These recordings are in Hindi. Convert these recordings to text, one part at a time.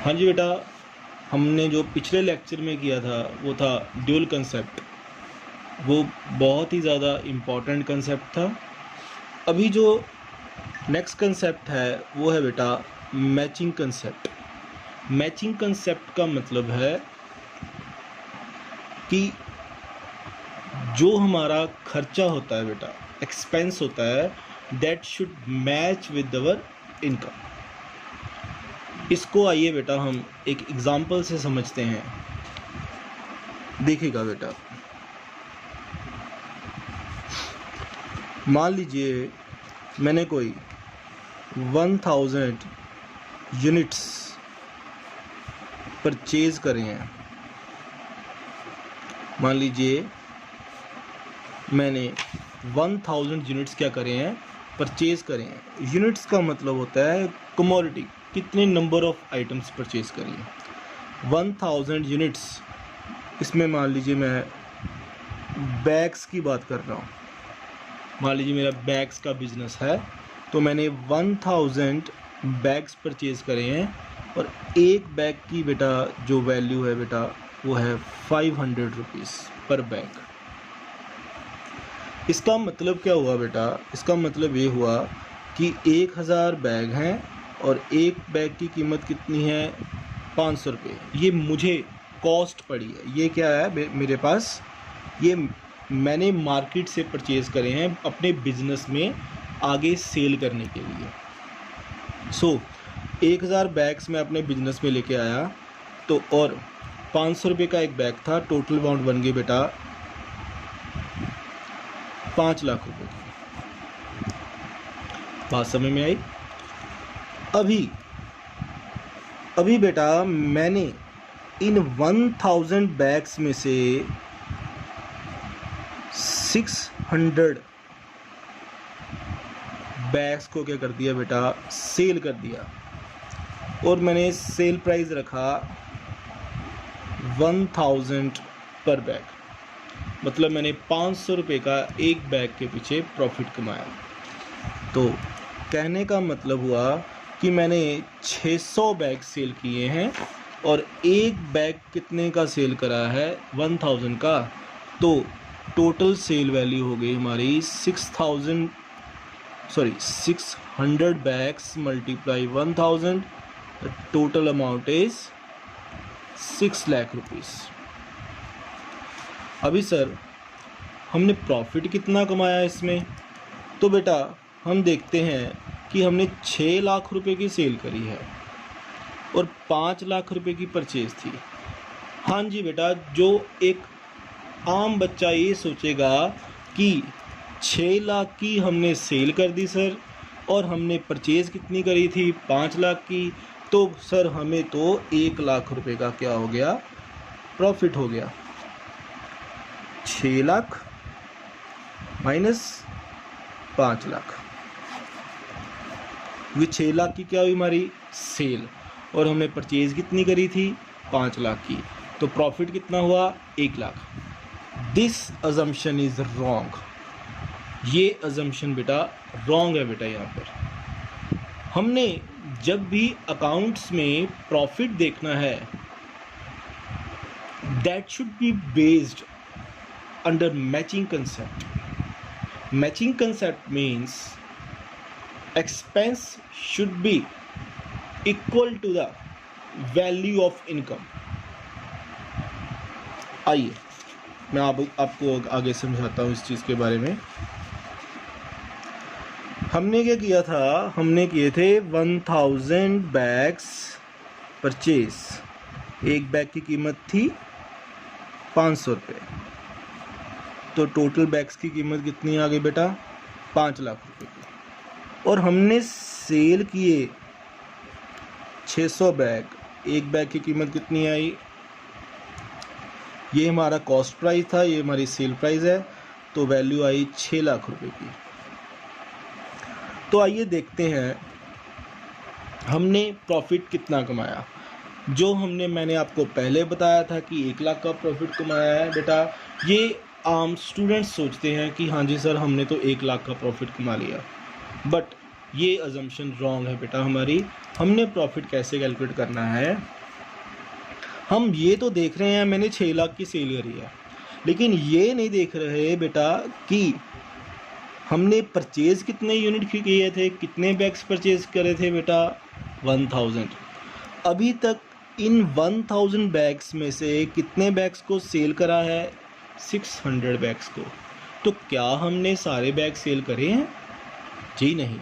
हाँ जी बेटा, हमने जो पिछले लेक्चर में किया था वो था ड्यूल कंसेप्ट। वो बहुत ही ज़्यादा इम्पॉर्टेंट कंसेप्ट था। अभी जो नेक्स्ट कंसेप्ट है वो है बेटा मैचिंग कंसेप्ट। मैचिंग कंसेप्ट का मतलब है कि जो हमारा खर्चा होता है बेटा, एक्सपेंस होता है, that should match with our income. इसको आइए बेटा हम एक एग्जाम्पल से समझते हैं। देखिएगा बेटा, मान लीजिए मैंने कोई 1000 यूनिट्स परचेज करे हैं। मान लीजिए मैंने 1000 यूनिट्स क्या करे हैं, परचेज करे हैं। यूनिट्स का मतलब होता है कमोडिटी, कितने नंबर ऑफ आइटम्स परचेज करिए। 1000 यूनिट्स, इसमें मान लीजिए मैं बैग्स की बात कर रहा हूँ। मान लीजिए मेरा बैग्स का बिजनेस है, तो मैंने 1000 बैग्स परचेज करे हैं और एक बैग की बेटा जो वैल्यू है बेटा वो है 500 रुपीज़ पर बैग। इसका मतलब क्या हुआ बेटा? इसका मतलब ये हुआ कि 1000 बैग हैं और एक बैग की कीमत कितनी है? 500 रुपये। ये मुझे कॉस्ट पड़ी है। ये क्या है मेरे पास? ये मैंने मार्केट से परचेज़ करे हैं अपने बिजनेस में आगे सेल करने के लिए। सो 1000 बैग्स मैं अपने बिजनेस में लेके आया, तो और 500 रुपये का एक बैग था। टोटल अमाउंट बन गई बेटा 5 लाख रुपए की। बात समझ में आई? अभी बेटा मैंने इन 1000 बैग्स में से 600 बैग्स को क्या कर दिया बेटा? सेल कर दिया। और मैंने सेल प्राइस रखा 1000 पर बैग। मतलब मैंने 500 रुपये का एक बैग के पीछे प्रॉफिट कमाया। तो कहने का मतलब हुआ कि मैंने 600 बैग सेल किए हैं और एक बैग कितने का सेल करा है? 1000 का। तो टोटल सेल वैल्यू हो गई हमारी 600 bags multiply 1000, total amount is 6 lakh rupees. अभी सर हमने प्रॉफिट कितना कमाया इसमें? तो बेटा हम देखते हैं कि हमने 6 लाख रुपए की सेल करी है और 5 लाख रुपए की परचेज थी। हाँ जी बेटा, जो एक आम बच्चा ये सोचेगा कि 6 लाख की हमने सेल कर दी सर और हमने परचेज कितनी करी थी? 5 लाख की। तो सर हमें तो 1 लाख रुपए का क्या हो गया? प्रॉफिट हो गया। 6 लाख माइनस 5 लाख, ये 6 लाख की क्या हुई हमारी? सेल। और हमने परचेज कितनी करी थी? 5 लाख की। तो प्रॉफिट कितना हुआ? 1 lakh. This assumption is wrong. ये अजम्पशन बेटा रॉन्ग है बेटा। यहाँ पर हमने जब भी अकाउंट्स में प्रॉफिट देखना है, that should be based under matching concept. Matching concept means expense should be equal to the value of income. आइए मैं आपको आगे समझाता हूँ इस चीज़ के बारे में। हमने क्या किया था? हमने किए थे 1000 बैग्स परचेज। एक बैग की कीमत थी 500 रुपये। तो टोटल बैग्स की कीमत कितनी आ गई बेटा? 5 लाख रुपए की। और हमने सेल किए 600 बैग। एक बैग की कीमत कितनी आई? ये हमारा कॉस्ट प्राइस था, ये हमारी सेल प्राइस है, तो वैल्यू आई 6 लाख रुपए की। तो आइए देखते हैं हमने प्रॉफिट कितना कमाया। जो मैंने आपको पहले बताया था कि 1 लाख का प्रॉफिट कमाया है बेटा, ये आम स्टूडेंट्स सोचते हैं कि हाँ जी सर हमने तो 1 लाख का प्रॉफिट कमा लिया। बट ये अजम्पशन रॉन्ग है बेटा हमारी। हमने प्रॉफिट कैसे कैलकुलेट करना है? हम ये तो देख रहे हैं मैंने 6 लाख की सेल करी है, लेकिन ये नहीं देख रहे बेटा कि हमने परचेज कितने यूनिट किए थे, कितने बैग्स परचेज करे थे बेटा 1000। अभी तक इन 1000 बैग्स में से कितने बैग्स को सेल करा है, 600 बैग्स को। तो क्या हमने सारे बैग सेल करे हैं? जी नहीं।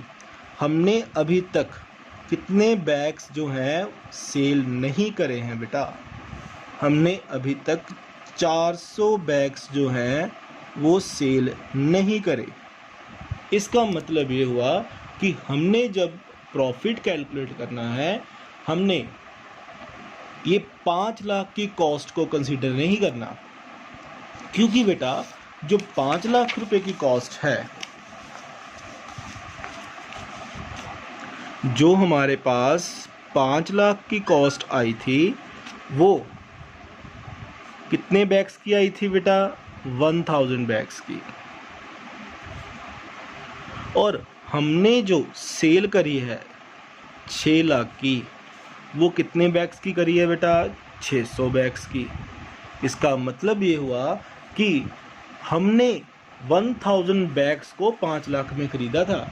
हमने अभी तक कितने बैग्स जो हैं सेल नहीं करे हैं बेटा, हमने अभी तक 400 बैग्स जो हैं वो सेल नहीं करे। इसका मतलब ये हुआ कि हमने जब प्रॉफिट कैलकुलेट करना है, हमने ये 5 लाख की कॉस्ट को कंसीडर नहीं करना, क्योंकि बेटा जो 5 लाख रुपए की कॉस्ट है, जो हमारे पास 5 लाख की कॉस्ट आई थी, वो कितने बैग्स की आई थी बेटा, 1000 बैग्स की। और हमने जो सेल करी है 6 लाख की, वो कितने बैग्स की करी है बेटा, 600 बैग्स की। इसका मतलब ये हुआ कि हमने 1000 बैग्स को 5 लाख में ख़रीदा था,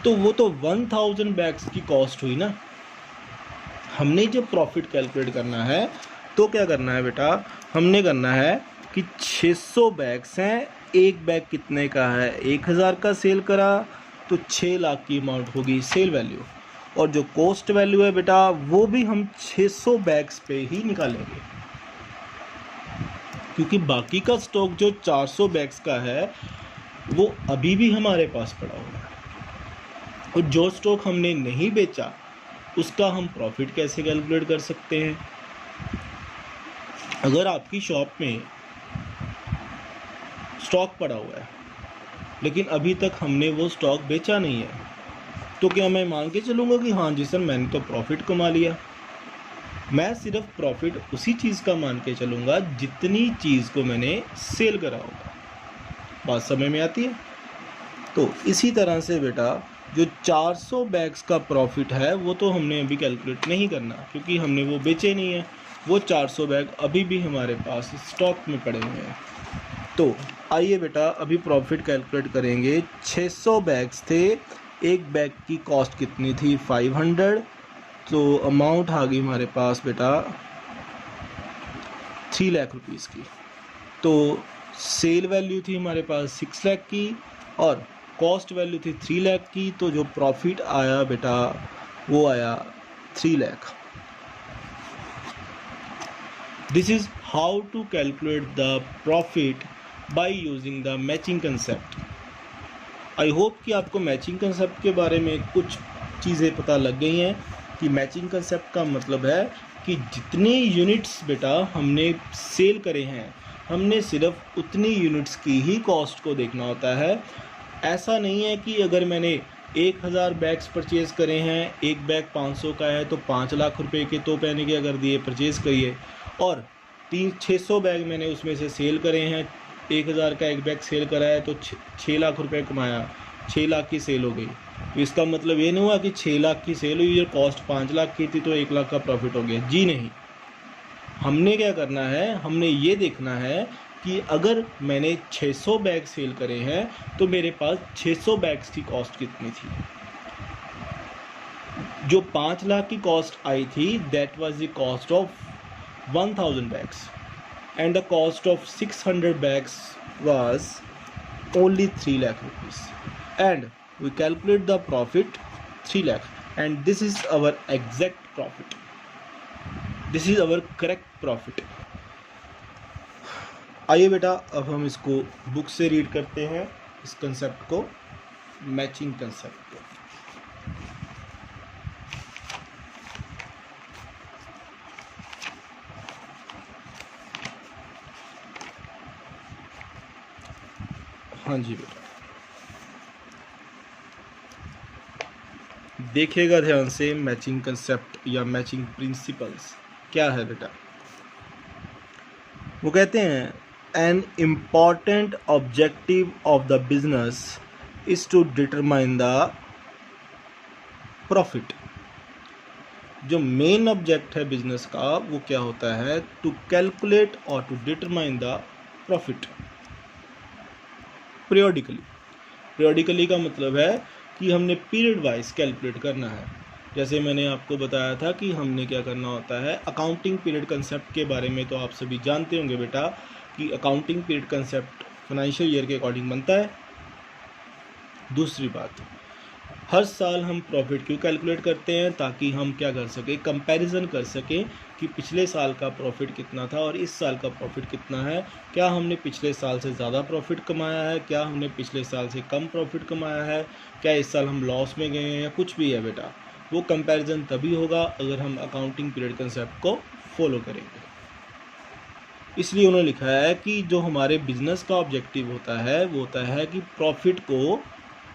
तो वो तो 1000 बैग्स की कॉस्ट हुई ना। हमने जब प्रॉफिट कैलकुलेट करना है तो क्या करना है बेटा, हमने करना है कि 600 बैग्स हैं, एक बैग कितने का है, 1000 का सेल करा, तो 6 लाख की अमाउंट होगी सेल वैल्यू। और जो कॉस्ट वैल्यू है बेटा, वो भी हम 600 बैग्स पे ही निकालेंगे, क्योंकि बाकी का स्टॉक जो 400 बैग्स का है वो अभी भी हमारे पास पड़ा हुआ है। और जो स्टॉक हमने नहीं बेचा उसका हम प्रॉफिट कैसे कैलकुलेट कर सकते हैं। अगर आपकी शॉप में स्टॉक पड़ा हुआ है लेकिन अभी तक हमने वो स्टॉक बेचा नहीं है, तो क्या मैं मान के चलूँगा कि हाँ जी सर मैंने तो प्रॉफिट कमा लिया? मैं सिर्फ प्रॉफिट उसी चीज़ का मान के चलूँगा जितनी चीज़ को मैंने सेल करा होगा। बात समझ में आती है? तो इसी तरह से बेटा जो 400 बैग्स का प्रॉफिट है वो तो हमने अभी कैलकुलेट नहीं करना, क्योंकि हमने वो बेचे नहीं है। वो 400 बैग अभी भी हमारे पास स्टॉक में पड़े हुए हैं। तो आइए बेटा अभी प्रॉफिट कैलकुलेट करेंगे। 600 बैग्स थे, एक बैग की कॉस्ट कितनी थी, 500। तो अमाउंट आ गई हमारे पास बेटा 3 लाख रुपीज़ की। तो सेल वैल्यू थी हमारे पास 6 लाख की और कॉस्ट वैल्यू थी 3 लाख की। तो जो प्रॉफिट आया बेटा वो आया 3 lakh. This is how to calculate the profit by using the matching concept. I hope कि आपको मैचिंग कंसेप्ट के बारे में कुछ चीज़ें पता लग गई हैं कि मैचिंग कंसेप्ट का मतलब है कि जितने यूनिट्स बेटा हमने सेल करे हैं, हमने सिर्फ उतनी यूनिट्स की ही कॉस्ट को देखना होता है। ऐसा नहीं है कि अगर मैंने 1000 बैग्स परचेज़ करे हैं, एक बैग 500 का है तो 5 लाख रुपए के तो पैने के अगर दिए परचेज़ करिए, और 600 बैग मैंने उसमें से सेल करे हैं, 1000 का एक बैग सेल करा है तो 6 लाख रुपए कमाया, 6 लाख की सेल हो गई। तो इसका मतलब ये नहीं हुआ कि 6 लाख की सेल हुई और कॉस्ट 5 लाख की थी तो 1 लाख का प्रॉफिट हो गया। जी नहीं, हमने क्या करना है, हमने ये देखना है कि अगर मैंने 600 बैग सेल करे हैं तो मेरे पास 600 बैग्स की कॉस्ट कितनी थी। जो 5 लाख की कॉस्ट आई थी that was the cost of 1000 bags and the cost of 600 bags was only 3 lakh rupees, and we calculate the profit 3 lakh, and this is our exact profit, this is our correct profit। आइए बेटा अब हम इसको बुक से रीड करते हैं, इस कंसेप्ट को, मैचिंग कंसेप्ट को। हाँ जी बेटा, देखिएगा ध्यान से मैचिंग कंसेप्ट या मैचिंग प्रिंसिपल्स क्या है बेटा। वो कहते हैं an important objective of the business is to determine the profit. जो मेन ऑब्जेक्ट है बिजनेस का वो क्या होता है, टू कैलकुलेट और to determine the profit periodically. Periodically का मतलब है कि हमने पीरियड वाइज कैलकुलेट करना है। जैसे मैंने आपको बताया था कि हमने क्या करना होता है, अकाउंटिंग पीरियड कंसेप्ट के बारे में तो आप सभी जानते होंगे बेटा कि accounting period concept financial year के अकॉर्डिंग बनता है। दूसरी बात, हर साल हम प्रॉफिट क्यों कैलकुलेट करते हैं, ताकि हम क्या कर सकें, कंपैरिजन कर सकें कि पिछले साल का प्रॉफिट कितना था और इस साल का प्रॉफिट कितना है। क्या हमने पिछले साल से ज़्यादा प्रॉफिट कमाया है, क्या हमने पिछले साल से कम प्रॉफिट कमाया है, क्या इस साल हम लॉस में गए हैं या कुछ भी है बेटा, वो कंपैरिजन तभी होगा अगर हम अकाउंटिंग पीरियड कंसेप्ट को फॉलो करेंगे। इसलिए उन्होंने लिखा है कि जो हमारे बिजनेस का ऑब्जेक्टिव होता है वो होता है कि प्रॉफिट को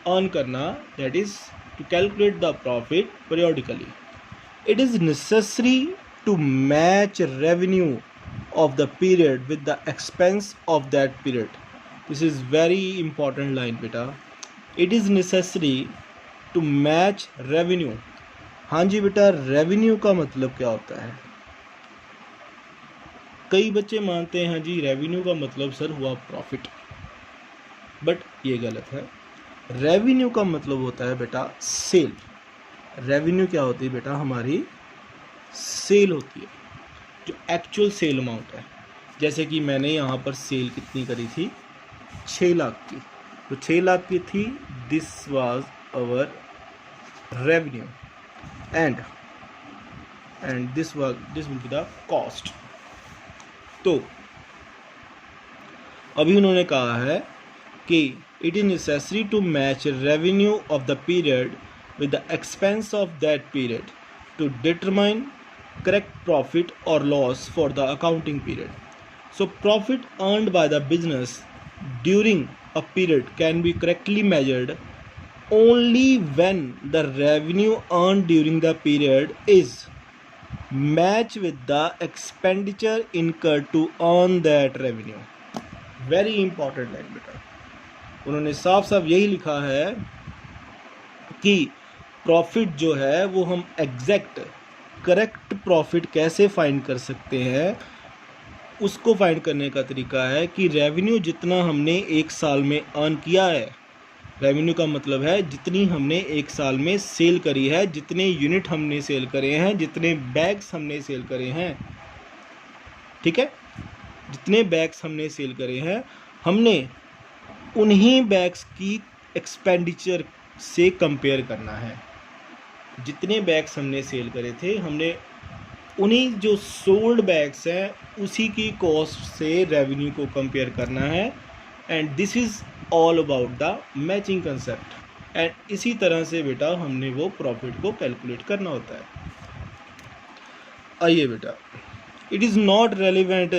अर्न करना, that is to calculate the profit periodically. It is necessary to match revenue of the period with the expense of that period. This is very important line beta. It is necessary to match revenue. हाँ जी बेटा, रेवेन्यू का मतलब क्या होता है? कई बच्चे मानते हैं जी रेवेन्यू का मतलब सर हुआ प्रॉफिट, बट ये गलत है। रेवेन्यू का मतलब होता है बेटा सेल। रेवेन्यू क्या होती है बेटा, हमारी सेल होती है, जो एक्चुअल सेल अमाउंट है। जैसे कि मैंने यहाँ पर सेल कितनी करी थी, 6 लाख की, तो 6 लाख की थी, this was our revenue and this will be the cost. तो अभी उन्होंने कहा है कि it is necessary to match revenue of the period with the expense of that period to determine correct profit or loss for the accounting period. So profit earned by the business during a period can be correctly measured only when the revenue earned during the period is matched with the expenditure incurred to earn that revenue. Very important line बेटा, उन्होंने साफ साफ यही लिखा है कि प्रॉफिट जो है वो हम एग्जैक्ट करेक्ट प्रॉफिट कैसे फाइंड कर सकते हैं। उसको फाइंड करने का तरीका है कि रेवेन्यू जितना हमने एक साल में अर्न किया है, रेवेन्यू का मतलब है जितनी हमने एक साल में सेल करी है, जितने यूनिट हमने सेल करे हैं, जितने बैग्स हमने सेल करे हैं, ठीक है, जितने बैग्स हमने सेल करे हैं, हमने उन्हीं बैग्स की एक्सपेंडिचर से कंपेयर करना है। जितने बैग्स हमने सेल करे थे, हमने उन्हीं जो सोल्ड बैग्स हैं उसी की कॉस्ट से रेवेन्यू को कंपेयर करना है। And this is all about the matching concept. And इसी तरह से बेटा हमने वो प्रॉफिट को कैलकुलेट करना होता है। आइए बेटा, it is not relevant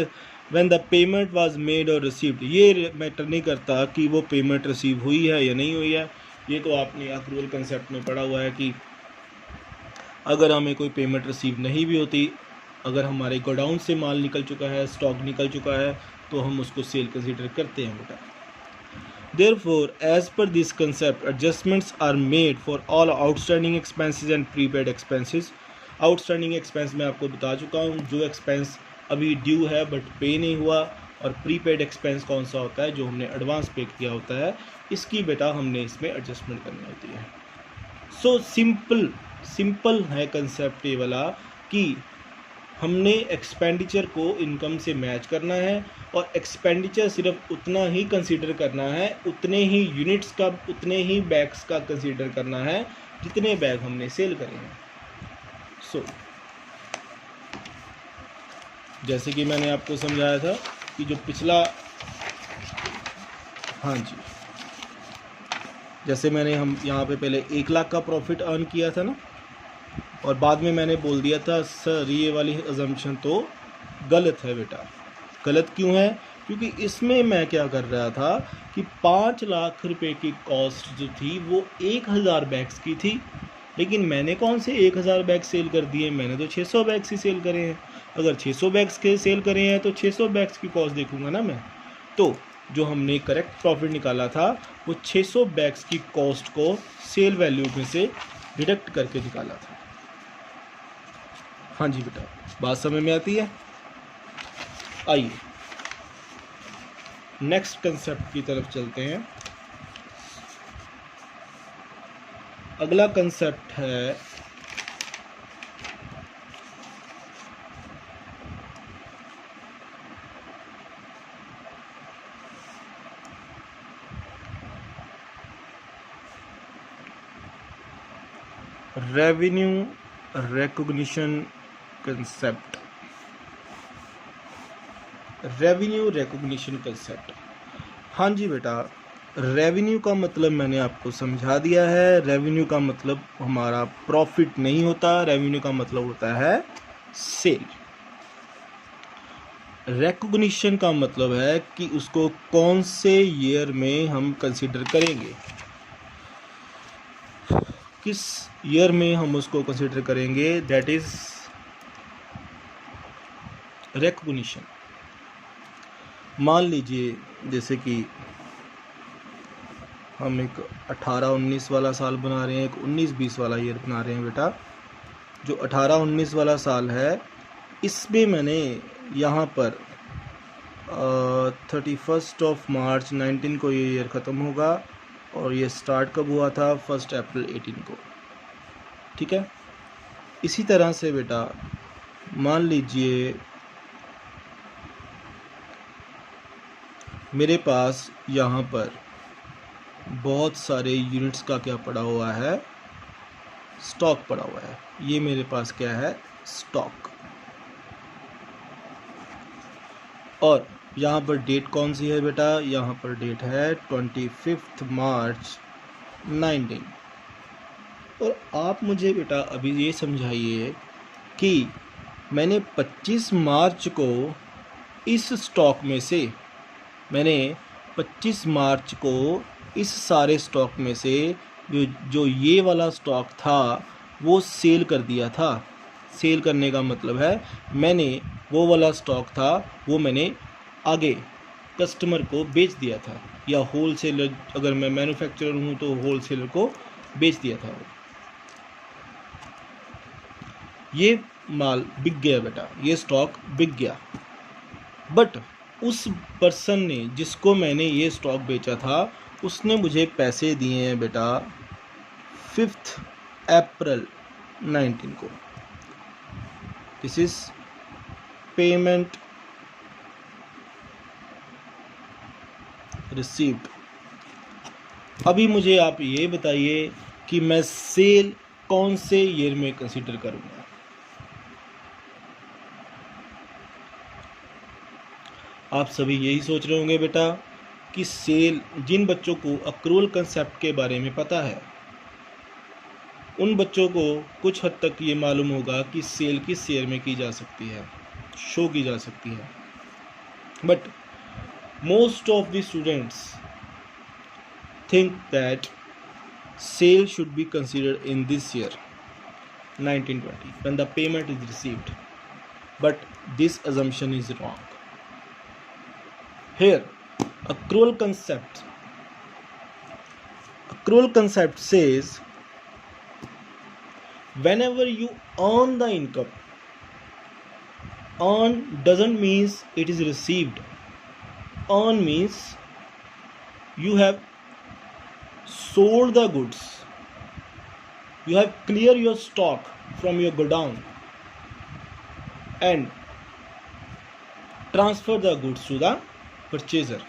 when the payment was made और रिसीव्ड। ये मैटर नहीं करता कि वो पेमेंट रिसीव हुई है या नहीं हुई है। ये तो आपने अक्रूवल कंसेप्ट में पढ़ा हुआ है कि अगर हमें कोई पेमेंट रिसीव नहीं भी होती, अगर हमारे गोडाउन से माल निकल चुका है, स्टॉक निकल चुका है, तो हम उसको सेल कंसीडर करते हैं बेटा। Therefore as per this concept adjustments are made for all outstanding expenses and prepaid expenses. Outstanding expense मैं आपको बता चुका हूँ, जो एक्सपेंस अभी ड्यू है बट पे नहीं हुआ, और प्रीपेड एक्सपेंस कौन सा होता है, जो हमने एडवांस पे किया होता है, इसकी बेटा हमने इसमें एडजस्टमेंट करनी होती है। सो सिंपल है कंसेप्ट ये वाला कि हमने एक्सपेंडिचर को इनकम से मैच करना है, और एक्सपेंडिचर सिर्फ उतना ही कंसीडर करना है, उतने ही यूनिट्स का, उतने ही बैग्स का कंसीडर करना है जितने बैग हमने सेल करे हैं। सो जैसे कि मैंने आपको समझाया था कि जो पिछला, हाँ जी, जैसे मैंने हम यहाँ पे पहले 1 लाख का प्रॉफिट अर्न किया था ना, और बाद में मैंने बोल दिया था सर ये वाली अजम्पशन तो गलत है बेटा। गलत क्यों है? क्योंकि इसमें मैं क्या कर रहा था कि 5 लाख रुपए की कॉस्ट जो थी वो 1000 बैग्स की थी, लेकिन मैंने कौन से 1000 बैग सेल कर दिए, मैंने तो 600 बैग्स ही सेल करे हैं। अगर 600 बैग्स के सेल करे हैं तो 600 बैग्स की कॉस्ट देखूंगा ना मैं। तो जो हमने करेक्ट प्रॉफिट निकाला था वो 600 बैग्स की कॉस्ट को सेल वैल्यू में से डिडक्ट करके निकाला था। हाँ जी बेटा, बात समझ में आती है। आइए नेक्स्ट कंसेप्ट की तरफ चलते हैं। अगला कंसेप्ट है revenue recognition concept. Revenue recognition concept, हाँ जी बेटा, रेवेन्यू का मतलब मैंने आपको समझा दिया है। रेवेन्यू का मतलब हमारा प्रॉफिट नहीं होता, रेवेन्यू का मतलब होता है सेल। रिकॉग्निशन का मतलब है कि उसको कौन से ईयर में हम कंसीडर करेंगे, किस ईयर में हम उसको कंसीडर करेंगे, दैट इज रिकॉग्निशन। मान लीजिए जैसे कि हम एक 18-19 वाला साल बना रहे हैं, एक 19-20 वाला ईयर बना रहे हैं बेटा। जो 18-19 वाला साल है इसमें मैंने यहाँ पर 31 मार्च 19 को ये ईयर ख़त्म होगा और ये स्टार्ट कब हुआ था, 1 अप्रैल 18 को। ठीक है, इसी तरह से बेटा मान लीजिए मेरे पास यहाँ पर बहुत सारे यूनिट्स का क्या पड़ा हुआ है, स्टॉक पड़ा हुआ है। ये मेरे पास क्या है, स्टॉक। और यहाँ पर डेट कौन सी है बेटा, यहाँ पर डेट है 25 मार्च 19। और आप मुझे बेटा अभी ये समझाइए कि मैंने 25 मार्च को इस स्टॉक में से, मैंने 25 मार्च को इस सारे स्टॉक में से जो ये वाला स्टॉक था वो सेल कर दिया था। सेल करने का मतलब है मैंने वो वाला स्टॉक था वो मैंने आगे कस्टमर को बेच दिया था, या होलसेलर, अगर मैं मैन्युफैक्चरर हूँ तो होलसेलर को बेच दिया था। ये माल बिक गया बेटा, ये स्टॉक बिक गया। बट उस पर्सन ने जिसको मैंने ये स्टॉक बेचा था उसने मुझे पैसे दिए हैं बेटा 5 अप्रैल 19 को। This is payment received. अभी मुझे आप ये बताइए कि मैं सेल कौन से ईयर में कंसीडर करूंगा। आप सभी यही सोच रहे होंगे बेटा कि सेल, जिन बच्चों को अक्रूवल कंसेप्ट के बारे में पता है उन बच्चों को कुछ हद तक ये मालूम होगा कि सेल किस ईयर में की जा सकती है, शो की जा सकती है। But most of the students think that sale should be considered in this year 1920 when the payment is received, but this assumption is wrong. Here accrual concept says whenever you earn the income, earn doesn't means it is received. Earn means you have sold the goods, you have cleared your stock from your godown and transfer the goods to the purchaser.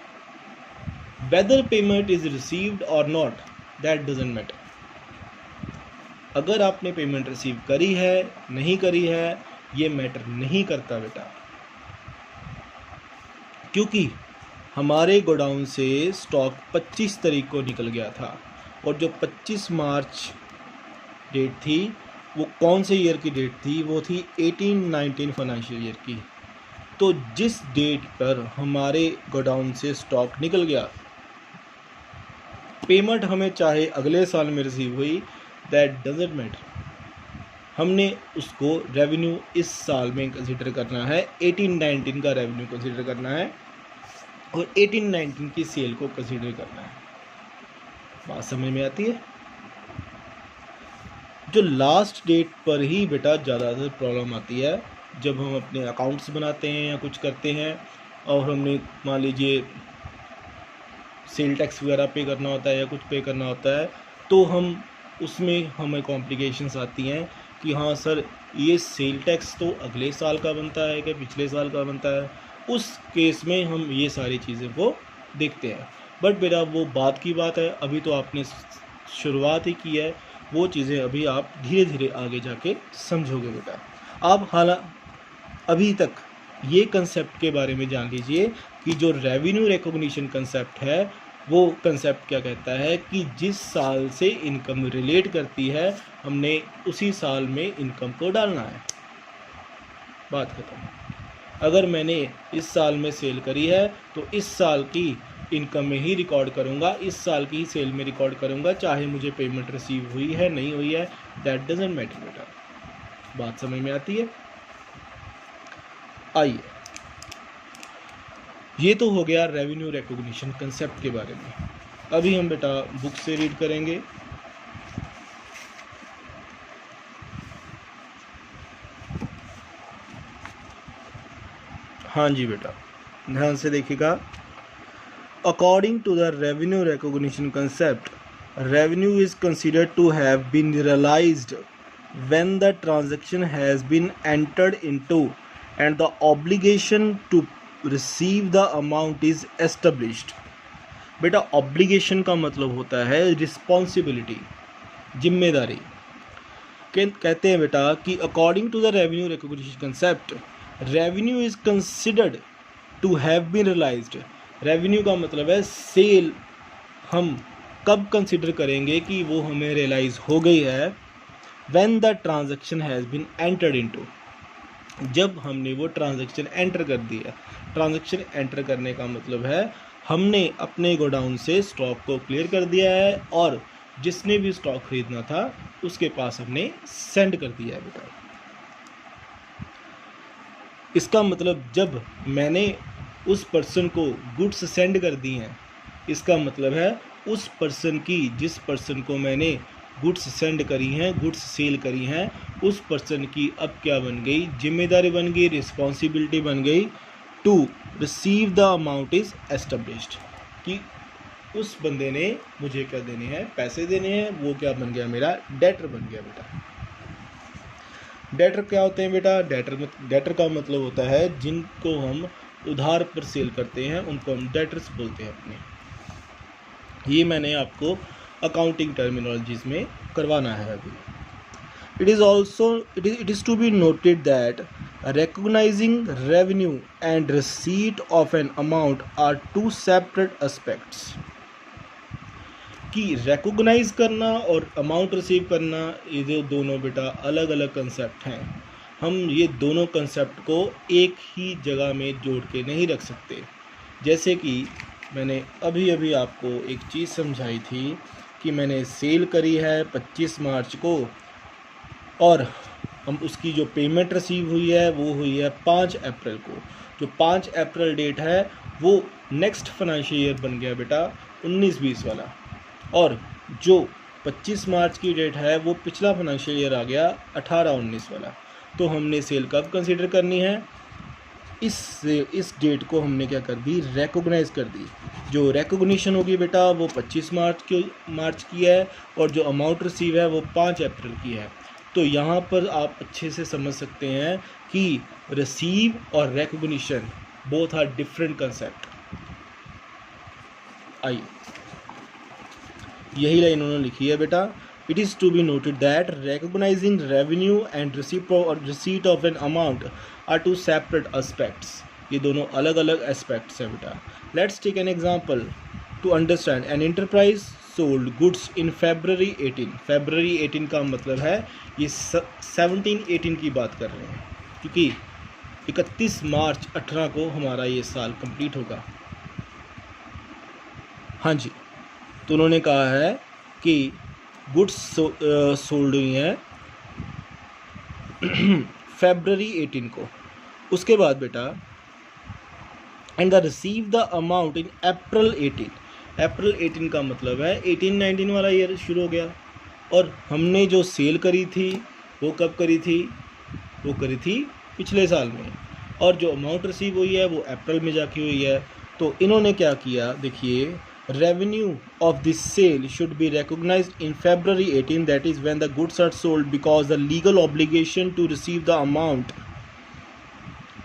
Whether payment is received or not, that doesn't matter. अगर आपने पेमेंट रिसीव करी है नहीं करी है ये मैटर नहीं करता बेटा, क्योंकि हमारे गोडाउन से स्टॉक 25 तारीख को निकल गया था और जो 25 मार्च डेट थी वो कौन से ईयर की डेट थी, वो थी 18-19 फाइनेंशियल ईयर की। तो जिस डेट पर हमारे गोडाउन से स्टॉक निकल गया, पेमेंट हमें चाहे अगले साल में रिसीव हुई, दैट डजंट मैटर, हमने उसको रेवेन्यू इस साल में कंसीडर करना है, 18-19 का रेवेन्यू कंसीडर करना है और 18-19 की सेल को कंसीडर करना है। बात समझ में आती है। जो लास्ट डेट पर ही बेटा ज़्यादातर प्रॉब्लम आती है, जब हम अपने अकाउंट्स बनाते हैं या कुछ करते हैं और हमने मान लीजिए सेल टैक्स वगैरह पे करना होता है या कुछ पे करना होता है, तो हम उसमें हमें कॉम्प्लिकेशंस आती हैं कि हाँ सर ये सेल टैक्स तो अगले साल का बनता है कि पिछले साल का बनता है। उस केस में हम ये सारी चीज़ें को देखते हैं। बट बेटा वो बात की बात है, अभी तो आपने शुरुआत ही की है, वो चीज़ें अभी आप धीरे धीरे आगे जाके समझोगे बेटा। आप अभी तक ये कंसेप्ट के बारे में जान लीजिए कि जो रेवेन्यू रिकॉग्निशन कंसेप्ट है, वो कंसेप्ट क्या कहता है कि जिस साल से इनकम रिलेट करती है, हमने उसी साल में इनकम को डालना है। बात खत्म। अगर मैंने इस साल में सेल करी है तो इस साल की इनकम में ही रिकॉर्ड करूँगा, इस साल की ही सेल में रिकॉर्ड करूँगा, चाहे मुझे पेमेंट रिसीव हुई है नहीं हुई है, दैट डजंट मैटर बेटा। बात समझ में आती है? आइए, ये तो हो गया रेवेन्यू रिकॉग्निशन कंसेप्ट के बारे में। अभी हम बेटा बुक से रीड करेंगे। हाँ जी बेटा, ध्यान से देखिएगा। According to the revenue recognition concept, revenue is considered to have been realized when the transaction has been entered into and the obligation to receive the amount is established। बेटा ऑब्लिगेशन का मतलब होता है रिस्पॉन्सिबिलिटी, जिम्मेदारी। कहते हैं बेटा कि according to the revenue recognition concept, revenue is considered to have been realized. Revenue का मतलब है सेल। हम कब कंसिडर करेंगे कि वो हमें रियलाइज़ हो गई है? When the transaction has been entered into, जब हमने वो ट्रांजैक्शन एंटर कर दिया। ट्रांजैक्शन एंटर करने का मतलब है हमने अपने गोडाउन से स्टॉक को क्लियर कर दिया है और जिसने भी स्टॉक खरीदना था उसके पास हमने सेंड कर दिया है बेटा। इसका मतलब जब मैंने उस पर्सन को गुड्स सेंड कर दी हैं, इसका मतलब है उस पर्सन की, जिस पर्सन को मैंने गुड्स सेंड करी हैं, गुड्स सेल करी हैं, उस पर्सन की अब क्या बन गई? जिम्मेदारी बन गई, रिस्पॉन्सिबिलिटी बन गई। To receive the amount is established, कि उस बंदे ने मुझे क्या देने हैं? पैसे देने हैं। वो क्या बन गया? मेरा डेटर बन गया बेटा। डेटर क्या होते हैं बेटा? डेटर का मतलब होता है जिनको हम उधार पर सेल करते हैं, उनको हम डेटर्स बोलते हैं अपने। ये मैंने आपको अकाउंटिंग टर्मिनोलॉजीज में करवाना है अभी। It is to be noted that recognizing revenue and receipt of an amount are two separate aspects। कि recognize करना और amount receive करना, ये दोनों बेटा अलग अलग कंसेप्ट हैं। हम ये दोनों कंसेप्ट को एक ही जगह में जोड़ के नहीं रख सकते। जैसे कि मैंने अभी आपको एक चीज़ समझाई थी कि मैंने सेल करी है 25 मार्च को और हम उसकी जो पेमेंट रिसीव हुई है वो हुई है 5 अप्रैल को। जो 5 अप्रैल डेट है वो नेक्स्ट फाइनेंशियल ईयर बन गया बेटा 19-20 वाला, और जो 25 मार्च की डेट है वो पिछला फाइनेंशियल ईयर आ गया 18-19 वाला। तो हमने सेल कब कंसीडर करनी है? इस डेट को हमने क्या कर दी? रिकॉग्नाइज कर दी। जो रिकॉग्निशन होगी बेटा वो 25 मार्च की है और जो अमाउंट रिसीव है वो 5 अप्रैल की है। तो यहाँ पर आप अच्छे से समझ सकते हैं कि रिसीव और recognition both are different concept. आइए, यही लाइन उन्होंने लिखी है बेटा। It is to be noted that recognizing revenue and receipt of an amount are two separate aspects. ये दोनों अलग अलग एस्पेक्ट्स हैं बेटा। Let's take an example to understand. An enterprise sold goods in February 18। February 18 का मतलब है ये 17-18 की बात कर रहे हैं, क्योंकि 31 मार्च 18 को हमारा ये साल कंप्लीट होगा। हाँ जी, तो उन्होंने कहा है कि गुड्स सोल्ड हुई हैं February 18 को। उसके बाद बेटा and the receive the amount in April 18। April 18 का मतलब है 18-19 वाला ईयर शुरू हो गया। और हमने जो सेल करी थी वो कब करी थी? वो करी थी पिछले साल में, और जो अमाउंट रिसीव हुई है वो अप्रैल में जाके हुई है। तो इन्होंने क्या किया, देखिए, revenue of this sale should be recognized in February 18, that is when the goods are sold, because the legal obligation to receive the amount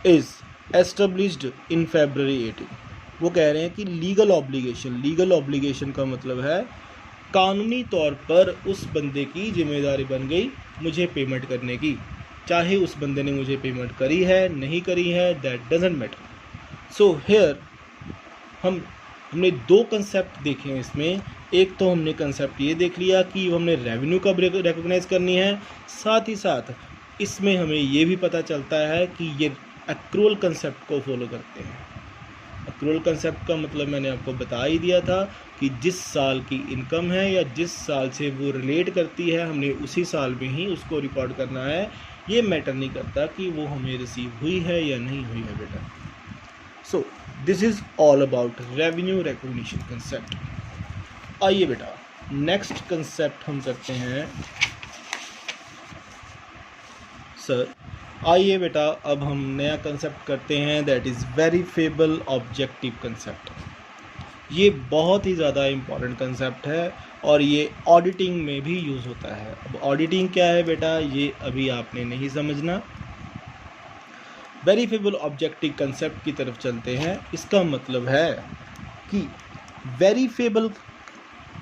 is established in February 18। वो कह रहे हैं कि लीगल ऑब्लिगेशन का मतलब है कानूनी तौर पर उस बंदे की जिम्मेदारी बन गई मुझे पेमेंट करने की, चाहे उस बंदे ने मुझे पेमेंट करी है नहीं करी है, that doesn't matter. So here हमने दो कंसेप्ट देखे हैं इसमें। एक तो हमने कंसेप्ट ये देख लिया कि हमने रेवेन्यू कब रिकॉग्नाइज करनी है, साथ ही साथ इसमें हमें ये भी पता चलता है कि ये एक्रूअल कंसेप्ट को फॉलो करते हैं। एक्रूअल कंसेप्ट का मतलब मैंने आपको बता ही दिया था कि जिस साल की इनकम है या जिस साल से वो रिलेट करती है, हमने उसी साल में ही उसको रिकॉर्ड करना है। ये मैटर नहीं करता कि वो हमें रिसीव हुई है या नहीं हुई है बेटा। So this is all about revenue recognition concept. आइए बेटा नेक्स्ट कंसेप्ट हम करते हैं। सर आइए बेटा अब हम नया कंसेप्ट करते हैं, that is verifiable objective concept. ये बहुत ही ज़्यादा इम्पॉर्टेंट कंसेप्ट है और ये ऑडिटिंग में भी यूज़ होता है। अब ऑडिटिंग क्या है बेटा, ये अभी आपने नहीं समझना। वेरीफेबल ऑब्जेक्टिव कंसेप्ट की तरफ चलते हैं। इसका मतलब है कि वेरीफेबल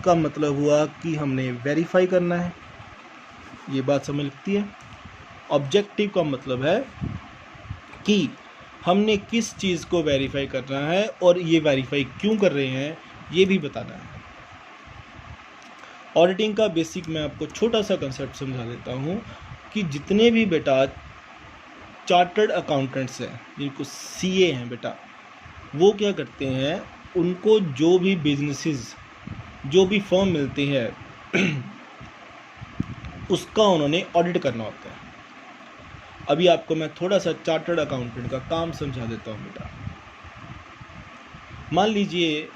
का मतलब हुआ कि हमने वेरीफाई करना है, ये बात समझ लगती है। ऑब्जेक्टिव का मतलब है कि हमने किस चीज़ को वेरीफाई करना है और ये वेरीफाई क्यों कर रहे हैं, ये भी बताना है। ऑडिटिंग का बेसिक मैं आपको छोटा सा कंसेप्ट समझा देता हूँ कि जितने भी बेटा चार्टर्ड अकाउंटेंट्स हैं, जिनको सीए हैं बेटा, वो क्या करते हैं, उनको जो भी बिजनेसेस, जो भी फर्म मिलती है उसका उन्होंने ऑडिट करना होता है। अभी आपको मैं थोड़ा सा चार्टर्ड अकाउंटेंट का काम समझा देता हूँ बेटा। मान लीजिए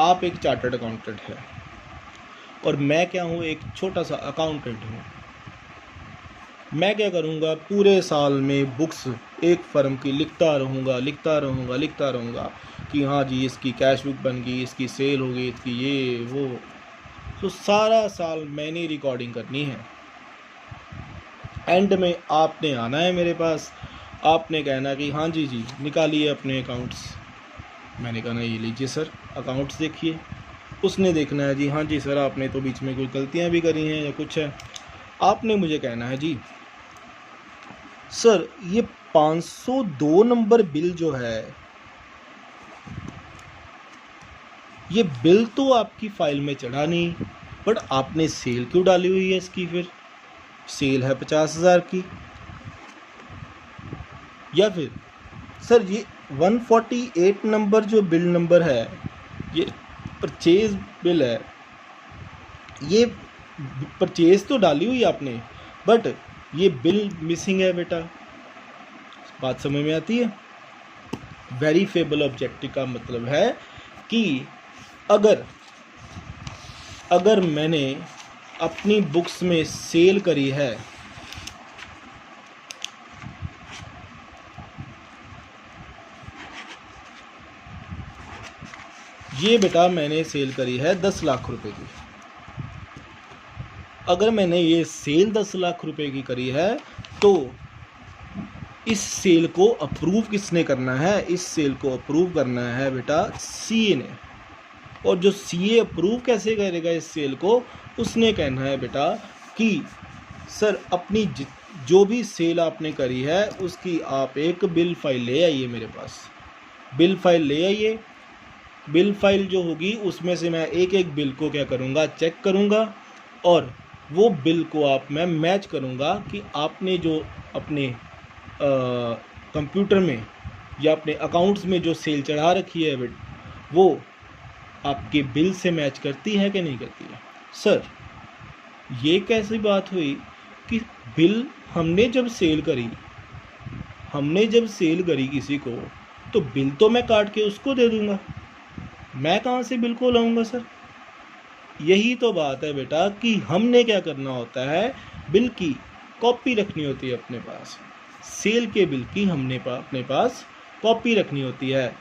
आप एक चार्टर्ड अकाउंटेंट है और मैं क्या हूँ, एक छोटा सा अकाउंटेंट हूँ। मैं क्या करूँगा, पूरे साल में बुक्स एक फर्म की लिखता रहूँगा कि हाँ जी इसकी कैश बुक बन गई, इसकी सेल हो गई, इसकी ये वो। तो सारा साल मैंने रिकॉर्डिंग करनी है। एंड में आपने आना है मेरे पास, आपने कहना कि हाँ जी निकालिए अपने अकाउंट्स। मैंने कहना ये लीजिए सर अकाउंट्स देखिए। उसने देखना है जी हाँ जी सर आपने तो बीच में कोई गलतियाँ भी करी हैं या कुछ है। आपने मुझे कहना है जी सर ये 502 नंबर बिल जो है, ये बिल तो आपकी फाइल में चढ़ा नहीं, बट आपने सेल क्यों डाली हुई है इसकी? फिर सेल है 50,000 की। या फिर सर ये 148 नंबर जो बिल नंबर है, ये परचेज बिल है, ये परचेज तो डाली हुई आपने बट ये बिल मिसिंग है बेटा। बात समझ में आती है? वेरीफेबल ऑब्जेक्टिव का मतलब है कि अगर मैंने अपनी बुक्स में सेल करी है, ये बेटा मैंने सेल करी है 10 लाख रुपए की। अगर मैंने ये सेल 10 लाख रुपए की करी है तो इस सेल को अप्रूव किसने करना है? इस सेल को अप्रूव करना है बेटा सीए ने। और जो सीए अप्रूव कैसे करेगा इस सेल को? उसने कहना है बेटा कि सर अपनी जो भी सेल आपने करी है उसकी आप एक बिल फाइल ले आइए मेरे पास। बिल फाइल ले आइए। बिल फाइल जो होगी उसमें से मैं एक एक बिल को क्या करूँगा, चेक करूँगा और वो बिल को मैं मैच करूँगा कि आपने जो अपने कंप्यूटर में या अपने अकाउंट्स में जो सेल चढ़ा रखी है वो आपके बिल से मैच करती है कि नहीं करती है। सर ये कैसी बात हुई कि बिल हमने जब सेल करी किसी को तो बिल तो मैं काट के उसको दे दूंगा, मैं कहाँ से बिल को लाऊंगा सर? यही तो बात है बेटा कि हमने क्या करना होता है, बिल की कॉपी रखनी होती है अपने पास। सेल के बिल की हमने अपने पास कॉपी रखनी होती है।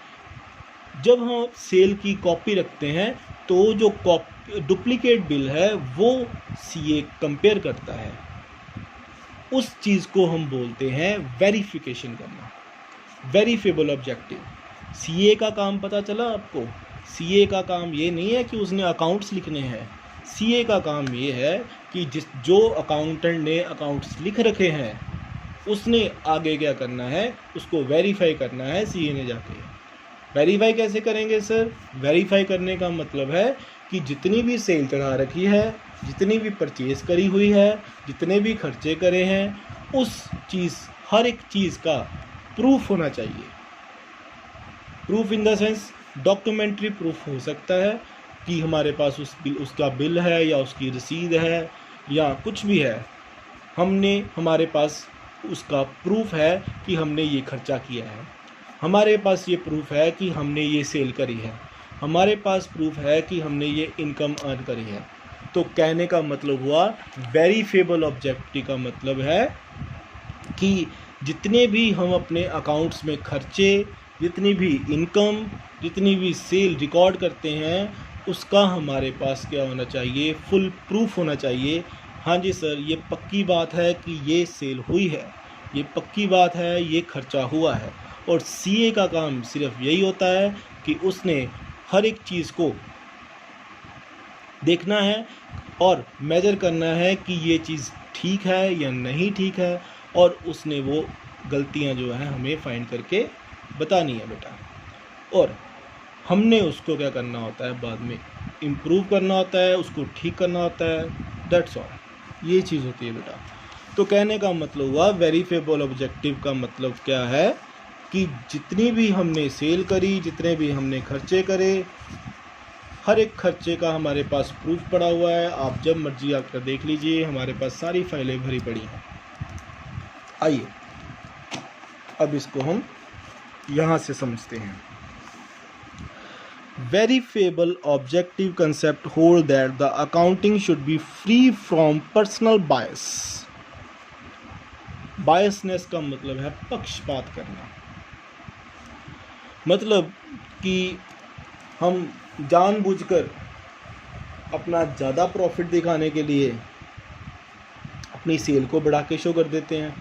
जब हम सेल की कॉपी रखते हैं तो जो डुप्लीकेट बिल है वो सीए कंपेयर करता है, उस चीज़ को हम बोलते हैं वेरिफिकेशन करना, वेरीफेबल ऑब्जेक्टिव। सीए का काम पता चला आपको? सीए का काम ये नहीं है कि उसने अकाउंट्स लिखने हैं। सीए का काम ये है कि जो अकाउंटेंट ने अकाउंट्स लिख रखे हैं उसने आगे क्या करना है, उसको वेरीफाई करना है सीए ने जाके। वेरीफाई कैसे करेंगे सर? वेरीफाई करने का मतलब है कि जितनी भी सेल चढ़ा रखी है, जितनी भी परचेज करी हुई है, जितने भी खर्चे करे हैं, उस चीज़, हर एक चीज़ का प्रूफ होना चाहिए। Proof in the sense documentary proof हो सकता है कि हमारे पास उसका बिल है या उसकी रसीद है या कुछ भी है, हमारे पास उसका प्रूफ है कि हमने ये खर्चा किया है, हमारे पास ये प्रूफ है कि हमने ये सेल करी है, हमारे पास प्रूफ है कि हमने ये इनकम अर्न करी है। तो कहने का मतलब हुआ, वेरीफेबल ऑब्जेक्टिव का मतलब है कि जितने भी हम अपने अकाउंट्स में खर्चे, जितनी भी इनकम, जितनी भी सेल रिकॉर्ड करते हैं, उसका हमारे पास क्या होना चाहिए, फुल प्रूफ होना चाहिए। हाँ जी सर, ये पक्की बात है कि ये सेल हुई है, ये पक्की बात है ये खर्चा हुआ है। और सीए का काम सिर्फ यही होता है कि उसने हर एक चीज़ को देखना है और मेजर करना है कि ये चीज़ ठीक है या नहीं ठीक है, और उसने वो गलतियां जो हैं हमें फाइंड करके बतानी है बेटा। और हमने उसको क्या करना होता है, बाद में इम्प्रूव करना होता है, उसको ठीक करना होता है। दैट्स ऑल, ये चीज़ होती है बेटा। तो कहने का मतलब हुआ, वेरीफेबल ऑब्जेक्टिव का मतलब क्या है कि जितनी भी हमने सेल करी, जितने भी हमने खर्चे करे, हर एक खर्चे का हमारे पास प्रूफ पड़ा हुआ है। आप जब मर्जी आकर देख लीजिए, हमारे पास सारी फाइलें भरी पड़ी हैं। आइए अब इसको हम यहाँ से समझते हैं। Verifiable objective concept hold that the accounting should be free from personal bias. Biasness का मतलब है पक्षपात करना, मतलब कि हम जानबूझकर अपना ज़्यादा प्रॉफिट दिखाने के लिए अपनी सेल को बढ़ा के शो कर देते हैं।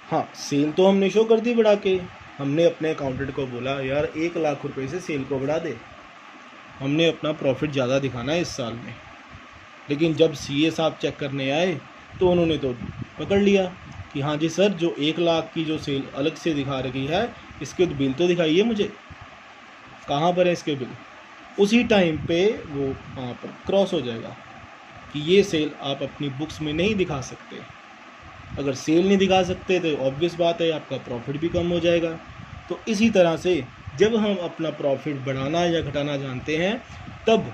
हाँ, सेल तो हमने शो कर दी बढ़ा के, हमने अपने अकाउंटेंट को बोला यार 1 लाख रुपए से सेल को बढ़ा दे, हमने अपना प्रॉफिट ज़्यादा दिखाना है इस साल में। लेकिन जब सीए साहब चेक करने आए तो उन्होंने तो पकड़ लिया कि हाँ जी सर, जो 1 लाख की जो सेल अलग से दिखा रही है, इसके बिल तो दिखाइए मुझे, कहाँ पर है इसके बिल। उसी टाइम पे वो वहाँ पर क्रॉस हो जाएगा कि ये सेल आप अपनी बुक्स में नहीं दिखा सकते। अगर सेल नहीं दिखा सकते तो ऑब्वियस बात है आपका प्रॉफिट भी कम हो जाएगा। तो इसी तरह से जब हम अपना प्रॉफिट बढ़ाना या घटाना जानते हैं, तब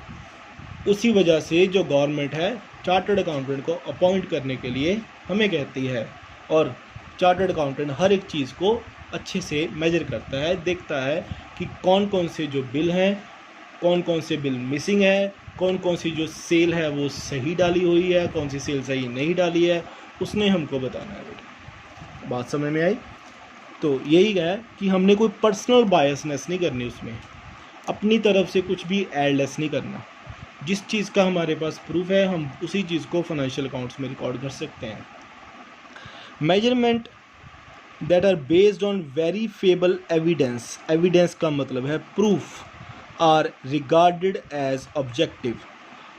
उसी वजह से जो गवर्नमेंट है चार्टर्ड अकाउंटेंट को अपॉइंट करने के लिए हमें कहती है, और चार्टर्ड अकाउंटेंट हर एक चीज़ को अच्छे से मेजर करता है, देखता है कि कौन कौन से जो बिल हैं, कौन कौन से बिल मिसिंग है, कौन कौन सी जो सेल है वो सही डाली हुई है, कौन सी सेल सही नहीं डाली है, उसने हमको बताना है बेटा। बात समझ में आई? तो यही है कि हमने कोई पर्सनल बायसनेस नहीं करनी, उसमें अपनी तरफ से कुछ भी एडलेस नहीं करना। जिस चीज़ का हमारे पास प्रूफ है हम उसी चीज़ को फाइनेंशियल अकाउंट्स में रिकॉर्ड कर सकते हैं। Measurement that are based on verifiable evidence, evidence का मतलब है proof, are regarded as objective.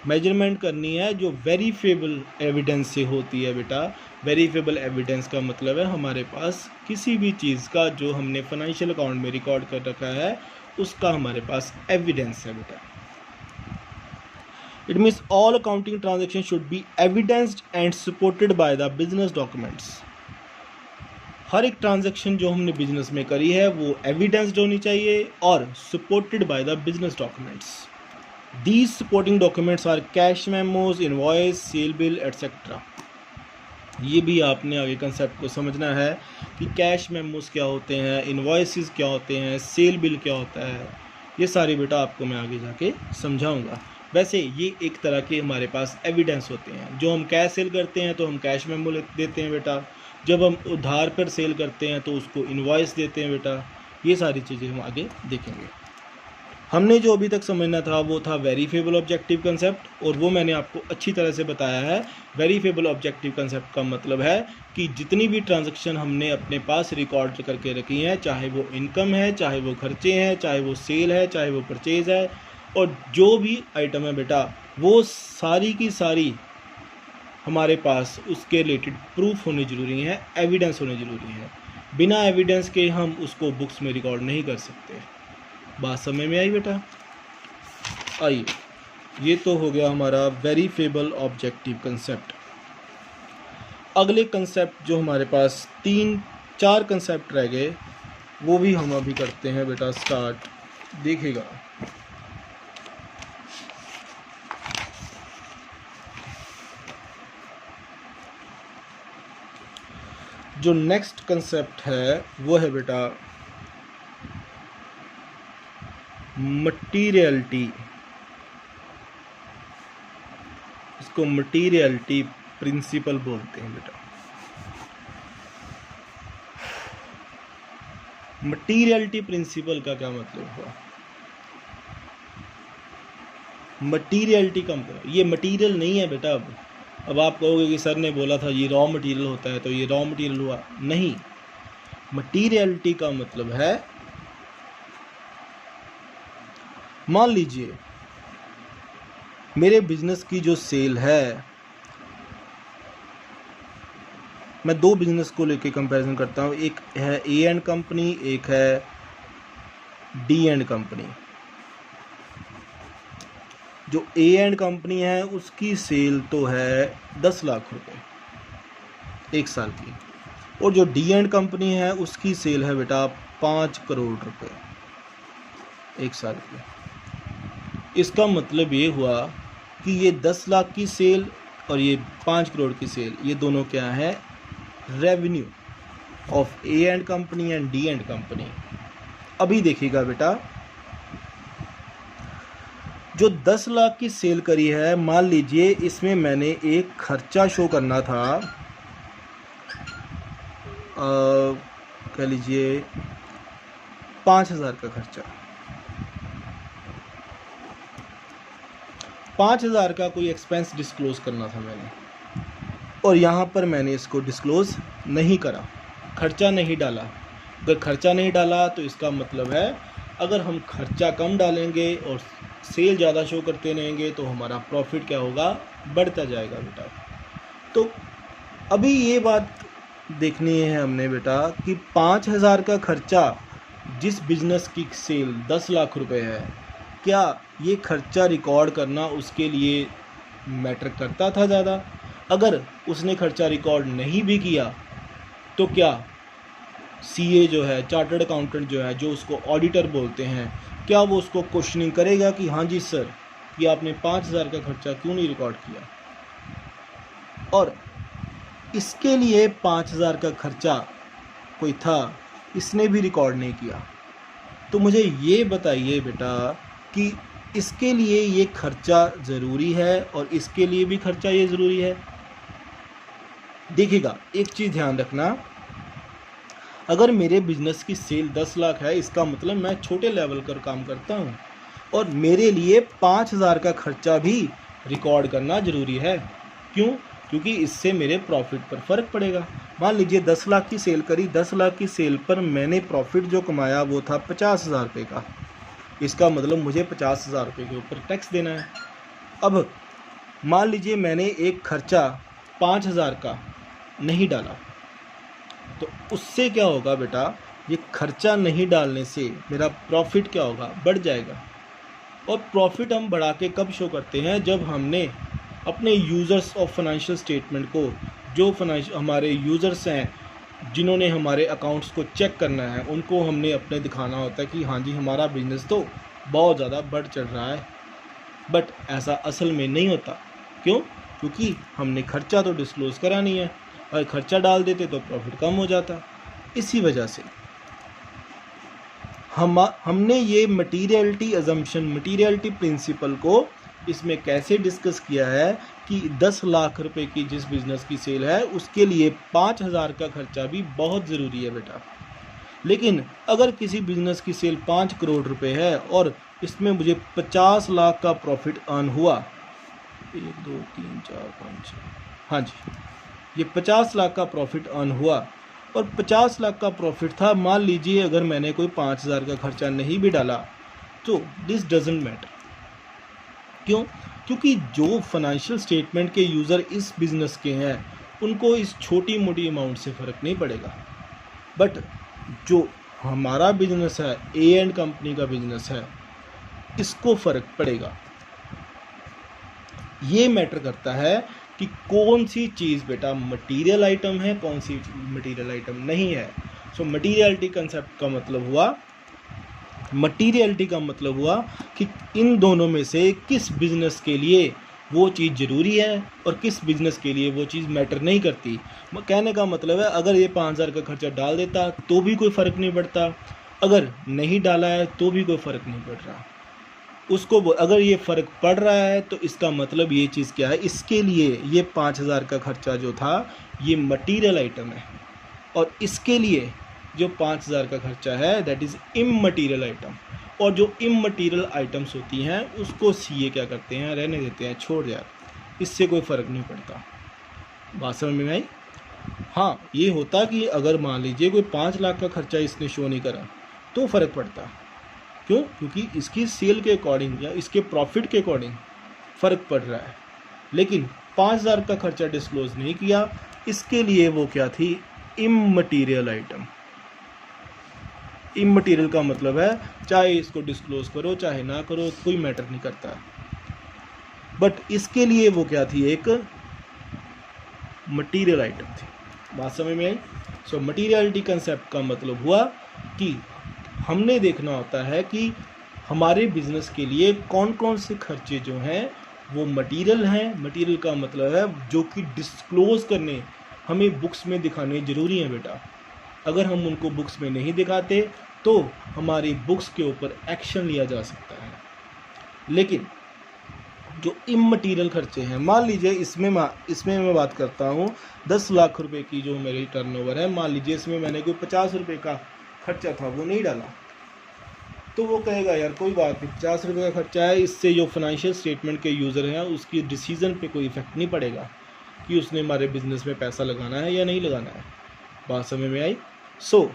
Measurement करनी है जो वेरीफेबल एविडेंस से होती है बेटा। वेरीफेबल एविडेंस का मतलब है हमारे पास किसी भी चीज़ का जो हमने फाइनेंशियल अकाउंट में रिकॉर्ड कर रखा है उसका हमारे पास एविडेंस है बेटा। It means all accounting transaction should be evidenced and supported by the business documents. हर एक ट्रांजैक्शन जो हमने बिजनेस में करी है वो एविडेंस्ड होनी चाहिए और supported by the business documents. These supporting documents are cash memos, invoice, sale bill, etc. ये भी आपने आगे कंसेप्ट को समझना है कि कैश मेमोस क्या होते हैं, इन्वॉइसेस क्या होते हैं, सेल बिल क्या होता है। ये सारी बेटा आपको मैं आगे जाके समझाऊंगा। वैसे ये एक तरह के हमारे पास एविडेंस होते हैं। जो हम कैश सेल करते हैं तो हम कैश मेमो देते हैं बेटा, जब हम उधार पर सेल करते हैं तो उसको इनवॉइस देते हैं बेटा। ये सारी चीज़ें हम आगे देखेंगे। हमने जो अभी तक समझना था वो था वेरीफेबल ऑब्जेक्टिव कंसेप्ट, और वो मैंने आपको अच्छी तरह से बताया है। वेरीफेबल ऑब्जेक्टिव कंसेप्ट का मतलब है कि जितनी भी ट्रांजैक्शन हमने अपने पास रिकॉर्ड करके रखी हैं, चाहे वो इनकम है, चाहे वो खर्चे हैं, चाहे वो सेल है, चाहे वो परचेज़ है, और जो भी आइटम है बेटा, वो सारी की सारी हमारे पास उसके रिलेटेड प्रूफ होने ज़रूरी है, एविडेंस होने ज़रूरी है। बिना एविडेंस के हम उसको बुक्स में रिकॉर्ड नहीं कर सकते। बात समझ में आई बेटा? आइए, ये तो हो गया हमारा वेरीफेबल ऑब्जेक्टिव कंसेप्ट। अगले कंसेप्ट जो हमारे पास 3-4 कंसेप्ट रह गए, वो भी हम अभी करते हैं बेटा स्टार्ट। देखिएगा, जो नेक्स्ट कंसेप्ट है वो है बेटा मटीरियलिटी। इसको मटीरियलिटी प्रिंसिपल बोलते हैं बेटा। मटीरियलिटी प्रिंसिपल का क्या मतलब हुआ? मटीरियलिटी का मतलब ये मटीरियल नहीं है बेटा। अब आप कहोगे कि सर ने बोला था ये रॉ मटेरियल होता है, तो ये रॉ मटेरियल हुआ? नहीं, मटीरियलिटी का मतलब है, मान लीजिए मेरे बिजनेस की जो सेल है, मैं 2 बिजनेस को लेके कंपैरिजन करता हूँ। एक है ए एंड कंपनी, एक है डी एंड कंपनी। जो ए एंड कंपनी है उसकी सेल तो है 10 लाख रुपए 1 साल की, और जो डी एंड कंपनी है उसकी सेल है बेटा 5 करोड़ रुपए 1 साल की। इसका मतलब ये हुआ कि ये 10 लाख की सेल और ये 5 करोड़ की सेल, ये दोनों क्या है? Revenue of A and company and D and company. अभी देखिएगा बेटा, जो 10 लाख की सेल करी है, मान लीजिए इसमें मैंने एक खर्चा शो करना था, कह लीजिए 5,000 का खर्चा। 5,000 का कोई एक्सपेंस डिस्क्लोज करना था मैंने, और यहाँ पर मैंने इसको डिस्क्लोज नहीं करा, खर्चा नहीं डाला। अगर खर्चा नहीं डाला तो इसका मतलब है अगर हम खर्चा कम डालेंगे और सेल ज़्यादा शो करते रहेंगे तो हमारा प्रॉफिट क्या होगा? बढ़ता जाएगा बेटा। तो अभी ये बात देखनी है हमने बेटा कि 5,000 का खर्चा, जिस बिजनेस की सेल 10 लाख रुपए है, क्या ये खर्चा रिकॉर्ड करना उसके लिए मैटर करता था ज़्यादा? अगर उसने खर्चा रिकॉर्ड नहीं भी किया तो क्या सीए जो है, चार्टर्ड अकाउंटेंट जो है, जो उसको ऑडिटर बोलते हैं, क्या वो उसको क्वेश्चनिंग करेगा कि हाँ जी सर, ये आपने 5,000 का खर्चा क्यों नहीं रिकॉर्ड किया? और इसके लिए 5,000 का खर्चा कोई था, इसने भी रिकॉर्ड नहीं किया। तो मुझे ये बताइए बेटा कि इसके लिए ये खर्चा ज़रूरी है और इसके लिए भी खर्चा ये ज़रूरी है? देखिएगा, एक चीज़ ध्यान रखना, अगर मेरे बिजनेस की सेल 10 लाख है, इसका मतलब मैं छोटे लेवल पर काम करता हूँ और मेरे लिए 5,000 का खर्चा भी रिकॉर्ड करना ज़रूरी है। क्यों? क्योंकि इससे मेरे प्रॉफिट पर फ़र्क पड़ेगा। मान लीजिए 10 लाख की सेल करी, 10 लाख की सेल पर मैंने प्रॉफिट जो कमाया वो था 50,000 रुपये का। इसका मतलब मुझे 50,000 रुपये के ऊपर टैक्स देना है। अब मान लीजिए मैंने एक खर्चा 5,000 का नहीं डाला, तो उससे क्या होगा बेटा? ये खर्चा नहीं डालने से मेरा प्रॉफिट क्या होगा? बढ़ जाएगा। और प्रॉफिट हम बढ़ा के कब शो करते हैं? जब हमने अपने यूज़र्स ऑफ फाइनेंशियल स्टेटमेंट को, जो हमारे यूज़र्स हैं जिन्होंने हमारे अकाउंट्स को चेक करना है, उनको हमने अपने दिखाना होता है कि हाँ जी हमारा बिजनेस तो बहुत ज़्यादा बढ़ चढ़ रहा है। बट ऐसा असल में नहीं होता। क्यों? क्योंकि हमने खर्चा तो डिस्क्लोज़ करा नहीं है, और खर्चा डाल देते तो प्रॉफिट कम हो जाता। इसी वजह से हमने ये मटीरियलिटी अजम्पशन, मटीरियलिटी प्रिंसिपल को इसमें कैसे डिस्कस किया है कि 10 लाख रुपए की जिस बिज़नेस की सेल है उसके लिए 5,000 का खर्चा भी बहुत ज़रूरी है बेटा। लेकिन अगर किसी बिज़नेस की सेल 5 करोड़ रुपए है और इसमें मुझे 50 लाख का प्रॉफिट अर्न हुआ, 1 2 3 4 5 6, हाँ जी, ये 50 लाख का प्रॉफिट अर्न हुआ और 50 लाख का प्रॉफिट था। मान लीजिए अगर मैंने कोई 5,000 का खर्चा नहीं भी डाला तो दिस डजेंट मैटर। क्यों? क्योंकि जो फाइनेंशियल स्टेटमेंट के यूज़र इस बिज़नेस के हैं उनको इस छोटी मोटी अमाउंट से फ़र्क नहीं पड़ेगा, बट जो हमारा बिज़नेस है, ए एंड कंपनी का बिज़नेस है, इसको फ़र्क पड़ेगा। ये मैटर करता है कि कौन सी चीज़ बेटा मटेरियल आइटम है, कौन सी मटेरियल आइटम नहीं है। सो मटेरियलिटी कंसेप्ट का मतलब हुआ, मटेरियलिटी का मतलब हुआ कि इन दोनों में से किस बिज़नेस के लिए वो चीज़ ज़रूरी है और किस बिज़नेस के लिए वो चीज़ मैटर नहीं करती। कहने का मतलब है अगर ये 5,000 का खर्चा डाल देता तो भी कोई फ़र्क नहीं पड़ता, अगर नहीं डाला है तो भी कोई फ़र्क नहीं पड़ रहा उसको। अगर ये फ़र्क पड़ रहा है तो इसका मतलब ये चीज़ क्या है, इसके लिए ये 5,000 का खर्चा जो था ये मटीरियल आइटम है और इसके लिए जो 5,000 का खर्चा है दैट इज़ इममटीरियल आइटम। और जो इममटीरियल आइटम्स होती हैं उसको सीए क्या करते हैं, रहने देते हैं, छोड़ यार, इससे कोई फ़र्क नहीं पड़ता। बात समझ में आई? हाँ, ये होता कि अगर मान लीजिए कोई 5 लाख का खर्चा इसने शो नहीं करा तो फ़र्क पड़ता। क्यों? क्योंकि इसकी सेल के अकॉर्डिंग या इसके प्रॉफिट के अकॉर्डिंग फ़र्क पड़ रहा है। लेकिन 5,000 का खर्चा डिस्क्लोज़ नहीं किया, इसके लिए वो क्या थी, इममटीरियल आइटम। इममटीरियल का मतलब है चाहे इसको डिस्क्लोज़ करो चाहे ना करो कोई मैटर नहीं करता, बट इसके लिए वो क्या थी, एक मटीरियल आइटम थी। बात समझ में आई? सो मटीरियलिटी कंसेप्ट का मतलब हुआ कि हमने देखना होता है कि हमारे बिज़नेस के लिए कौन कौन से खर्चे जो हैं वो मटीरियल हैं। मटीरियल का मतलब है जो कि डिस्क्लोज़ करने, हमें बुक्स में दिखाने ज़रूरी हैं बेटा। अगर हम उनको बुक्स में नहीं दिखाते तो हमारी बुक्स के ऊपर एक्शन लिया जा सकता है। लेकिन जो इममटीरियल खर्चे हैं, मान लीजिए इसमें मैं बात करता हूँ 10 लाख रुपए की जो मेरी टर्नओवर है, मान लीजिए इसमें मैंने कोई 50 रुपये का खर्चा था वो नहीं डाला, तो वो कहेगा यार कोई बात नहीं, 50 रुपये का खर्चा है, इससे जो फाइनेंशियल स्टेटमेंट के यूज़र हैं उसकी डिसीज़न पे कोई इफेक्ट नहीं पड़ेगा कि उसने हमारे बिज़नेस में पैसा लगाना है या नहीं लगाना है। बात समझ में आई? सो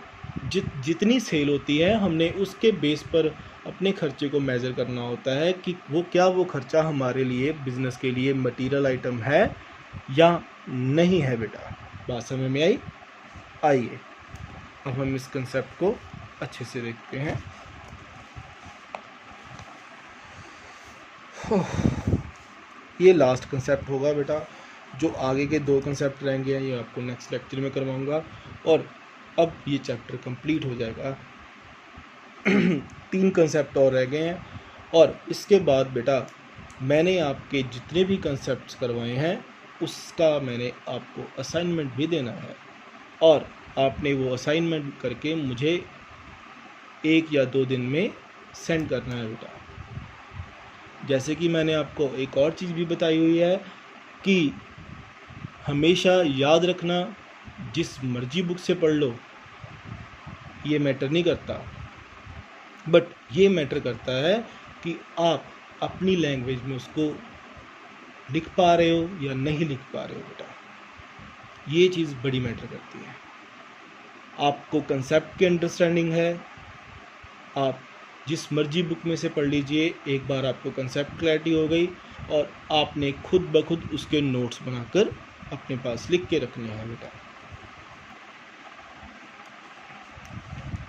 जितनी सेल होती है हमने उसके बेस पर अपने खर्चे को मेज़र करना होता है कि वो खर्चा हमारे लिए, बिज़नेस के लिए मटीरियल आइटम है या नहीं है बेटा। बात समझ में आई? आइए अब हम इस कंसेप्ट को अच्छे से देखते हैं। ये लास्ट कंसेप्ट होगा बेटा, जो आगे के 2 कंसेप्ट रहेंगे ये आपको नेक्स्ट लेक्चर में करवाऊंगा और अब ये चैप्टर कंप्लीट हो जाएगा। 3 कंसेप्ट और रह गए हैं और इसके बाद बेटा मैंने आपके जितने भी कंसेप्ट्स करवाए हैं उसका मैंने आपको असाइनमेंट भी देना है और आपने वो असाइनमेंट करके मुझे 1 या 2 दिन में सेंड करना है बेटा। जैसे कि मैंने आपको एक और चीज़ भी बताई हुई है कि हमेशा याद रखना, जिस मर्जी बुक से पढ़ लो ये मैटर नहीं करता, बट ये मैटर करता है कि आप अपनी लैंग्वेज में उसको लिख पा रहे हो या नहीं लिख पा रहे हो बेटा। ये चीज़ बड़ी मैटर करती है। आपको कंसेप्ट की अंडरस्टैंडिंग है, आप जिस मर्जी बुक में से पढ़ लीजिए, एक बार आपको कंसेप्ट क्लैरिटी हो गई और आपने खुद ब खुद उसके नोट्स बनाकर अपने पास लिख के रखने हैं बेटा।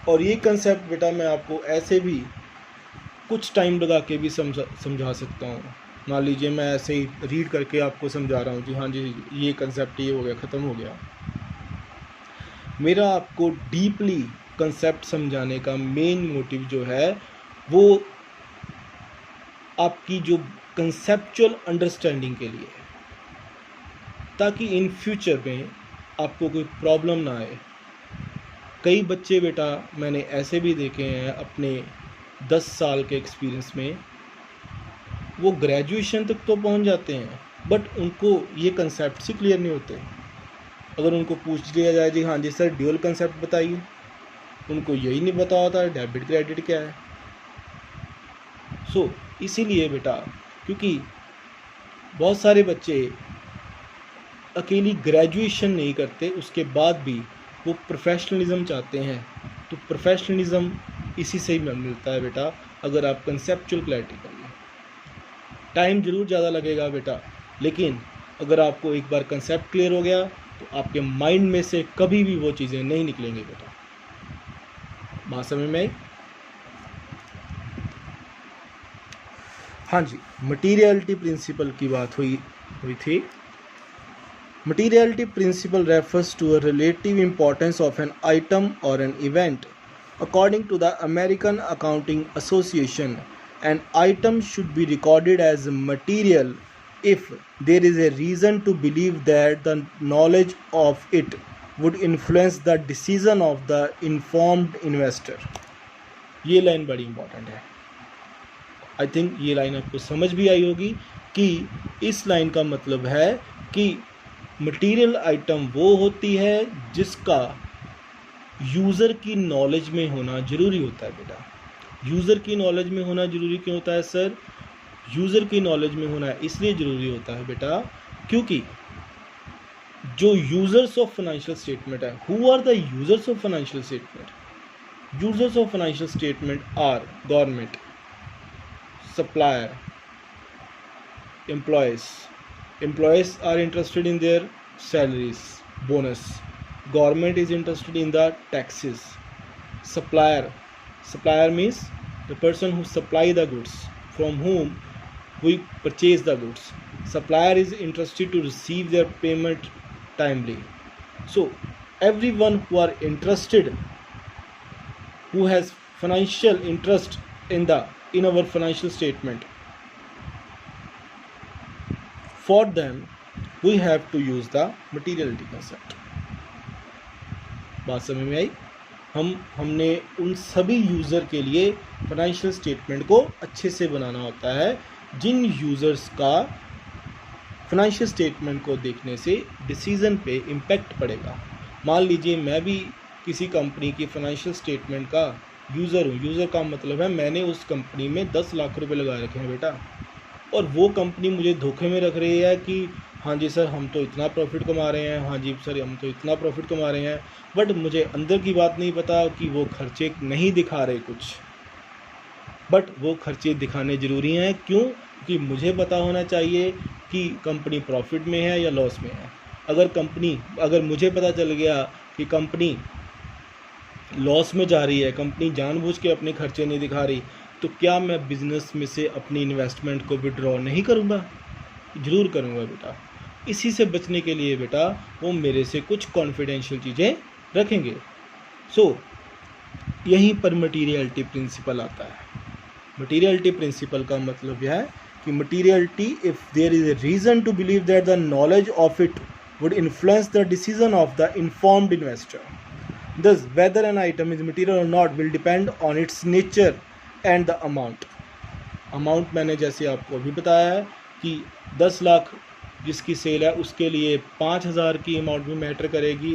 और ये कंसेप्ट बेटा मैं आपको ऐसे भी कुछ टाइम लगा के भी समझा सकता हूँ। मान लीजिए मैं ऐसे ही रीड करके आपको समझा रहा हूँ जी, हाँ जी ये कंसेप्ट ये हो गया, ख़त्म हो गया। मेरा आपको डीपली कंसेप्ट समझाने का मेन मोटिव जो है वो आपकी जो कंसेप्चुअल अंडरस्टैंडिंग के लिए है, ताकि इन फ्यूचर में आपको कोई प्रॉब्लम ना आए। कई बच्चे बेटा मैंने ऐसे भी देखे हैं अपने 10 साल के एक्सपीरियंस में, वो ग्रेजुएशन तक तो पहुंच जाते हैं, बट उनको ये कंसेप्ट ही क्लियर नहीं होते। अगर उनको पूछ लिया जाए जी हाँ जी सर ड्यूअल कंसेप्ट बताइए, उनको यही नहीं पता होता डेबिट क्रेडिट क्या है। सो इसीलिए बेटा, क्योंकि बहुत सारे बच्चे अकेली ग्रेजुएशन नहीं करते, उसके बाद भी वो प्रोफेशनलिज्म चाहते हैं, तो प्रोफेशनलिज्म इसी से ही मिलता है बेटा, अगर आप कंसेप्चुअल क्लैरिटी करिए। टाइम ज़रूर ज़्यादा लगेगा बेटा, लेकिन अगर आपको एक बार कंसेप्ट क्लियर हो गया तो आपके माइंड में से कभी भी वो चीज़ें नहीं निकलेंगी बेटा। बात समझ में आई? हाँ जी, मटीरियलिटी प्रिंसिपल की बात हुई थी। Materiality principle refers to a relative importance of an item or an event. According to the American Accounting Association, an item should be recorded as material if there is a reason to believe that the knowledge of it would influence the decision of the informed investor. ये लाइन बड़ी इंपॉर्टेंट है। आई थिंक ये लाइन आपको समझ भी आई होगी कि इस लाइन का मतलब है कि मटेरियल आइटम वो होती है जिसका यूज़र की नॉलेज में होना ज़रूरी होता है बेटा। यूज़र की नॉलेज में होना ज़रूरी क्यों होता है सर? यूज़र की नॉलेज में होना इसलिए ज़रूरी होता है बेटा क्योंकि जो यूज़र्स ऑफ फाइनेंशियल स्टेटमेंट है, who are the users of financial statement? Users of financial statement are government, supplier, employees are interested in their salaries, bonus. Government is interested in the taxes. Supplier means the person who supply the goods, from whom we purchase the goods. Supplier is interested to receive their payment timely. So everyone who are interested, who has financial interest in our financial statement, for them we have to use the materiality concept. बात समझ में आई? हमने उन सभी यूज़र के लिए फाइनेंशियल स्टेटमेंट को अच्छे से बनाना होता है जिन यूज़र्स का फाइनेंशियल स्टेटमेंट को देखने से डिसीज़न पे इम्पैक्ट पड़ेगा। मान लीजिए मैं भी किसी कंपनी की फाइनेंशियल स्टेटमेंट का यूज़र हूँ। यूज़र का मतलब है मैंने उस कंपनी में 10 लाख रुपए लगा रखे हैं बेटा, और वो कंपनी मुझे धोखे में रख रही है कि हाँ जी सर हम तो इतना प्रॉफिट कमा रहे हैं, हाँ जी सर हम तो इतना प्रॉफिट कमा रहे हैं, बट मुझे अंदर की बात नहीं पता कि वो खर्चे नहीं दिखा रहे कुछ, बट वो खर्चे दिखाने ज़रूरी हैं। क्यों? कि मुझे पता होना चाहिए कि कंपनी प्रॉफिट में है या लॉस में है। अगर मुझे पता चल गया कि कंपनी लॉस में जा रही है, कंपनी जानबूझ के अपने खर्चे नहीं दिखा रही, तो क्या मैं बिज़नेस में से अपनी इन्वेस्टमेंट को विड्रॉ नहीं करूँगा? ज़रूर करूँगा बेटा। इसी से बचने के लिए बेटा वो मेरे से कुछ कॉन्फिडेंशियल चीज़ें रखेंगे। सो यहीं पर मटीरियलिटी प्रिंसिपल आता है। मटीरियलिटी प्रिंसिपल का मतलब यह है कि materiality if there is a reason to believe that the knowledge of it would influence the decision of the informed investor. Thus, whether an item is material or not will depend on its nature and the amount. Amount मैंने जैसे आपको अभी बताया है कि 10 लाख जिसकी सेल है उसके लिए 5,000 की अमाउंट भी मैटर करेगी,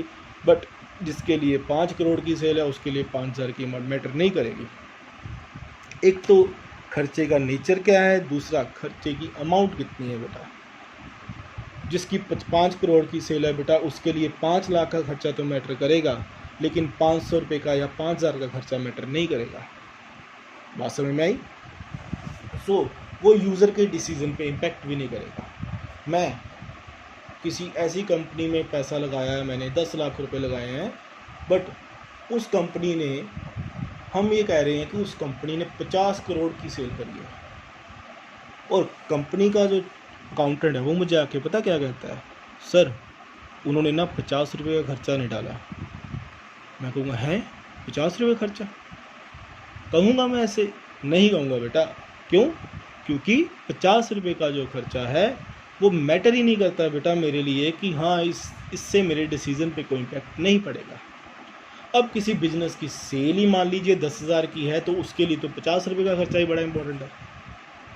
बट जिसके लिए 5 करोड़ की सेल है उसके लिए 5,000 की अमाउंट मैटर नहीं करेगी। एक तो खर्चे का नेचर क्या है, दूसरा खर्चे की अमाउंट कितनी है बेटा। जिसकी 5 करोड़ की सेल है बेटा उसके लिए 5 लाख का खर्चा तो मैटर करेगा, लेकिन 500 रुपये का या 5,000 का खर्चा मैटर नहीं करेगा। बात समझ में आई? सो वो यूज़र के डिसीज़न पे इम्पैक्ट भी नहीं करेगा। मैं किसी ऐसी कंपनी में पैसा लगाया है, मैंने 10 लाख रुपए लगाए हैं, बट उस कंपनी ने, हम ये कह रहे हैं कि उस कंपनी ने 50 करोड़ की सेल करी है, और कंपनी का जो अकाउंटेंट है वो मुझे आके पता क्या कहता है, सर उन्होंने ना 50 रुपये का खर्चा नहीं डाला। मैं कहूँगा हैं 50 रुपये खर्चा? कहूँगा मैं ऐसे? नहीं कहूँगा बेटा। क्यों? क्योंकि 50 रुपये का जो खर्चा है वो मैटर ही नहीं करता बेटा मेरे लिए कि हाँ इससे मेरे डिसीज़न पे कोई इम्पैक्ट नहीं पड़ेगा। अब किसी बिजनेस की सेल ही मान लीजिए 10,000 की है, तो उसके लिए तो 50 रुपये का खर्चा ही बड़ा इंपॉर्टेंट है।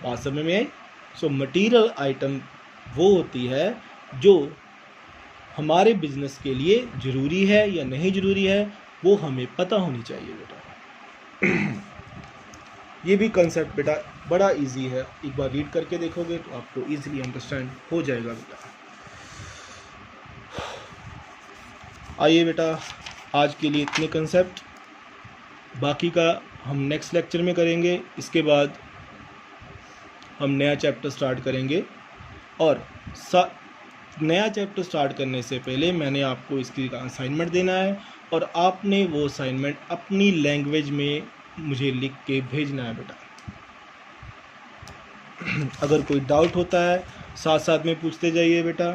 बात समझ में आई? सो मटेरियल आइटम वो होती है जो हमारे बिजनेस के लिए ज़रूरी है या नहीं ज़रूरी है, वो हमें पता होनी चाहिए बेटा। ये भी कंसेप्ट बेटा बड़ा इजी है, एक बार रीड करके देखोगे तो आपको इजीली अंडरस्टैंड हो जाएगा बेटा। आइए बेटा, आज के लिए इतने कंसेप्ट, बाकी का हम नेक्स्ट लेक्चर में करेंगे। इसके बाद हम नया चैप्टर स्टार्ट करेंगे, और नया चैप्टर स्टार्ट करने से पहले मैंने आपको इसकी असाइनमेंट देना है, और आपने वो असाइनमेंट अपनी लैंग्वेज में मुझे लिख के भेजना है बेटा। अगर कोई डाउट होता है साथ साथ में पूछते जाइए बेटा।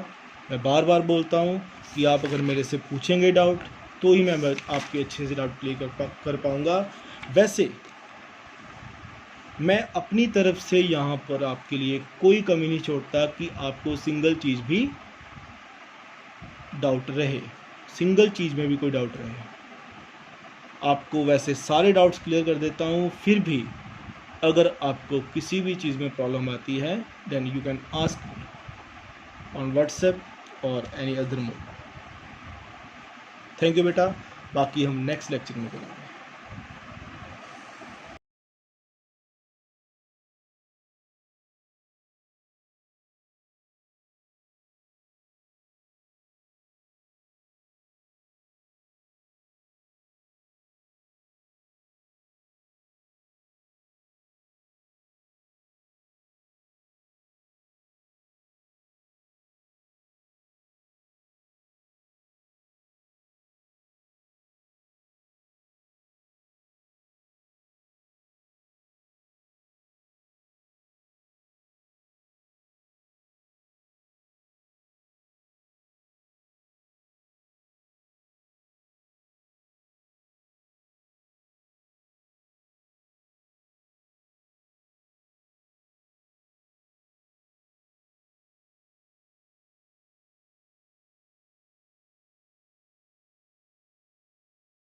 मैं बार बार बोलता हूँ कि आप अगर मेरे से पूछेंगे डाउट तो ही मैं आपके अच्छे से डाउट क्लियर कर पाऊँगा। वैसे मैं अपनी तरफ से यहाँ पर आपके लिए कोई कमी नहीं छोड़ता कि आपको सिंगल चीज़ भी डाउट रहे, सिंगल चीज़ में भी कोई डाउट रहे। आपको वैसे सारे डाउट्स क्लियर कर देता हूँ, फिर भी अगर आपको किसी भी चीज़ में प्रॉब्लम आती है then you can ask on WhatsApp और any other mode. Thank you बेटा, बाकी हम नेक्स्ट लेक्चर में करेंगे।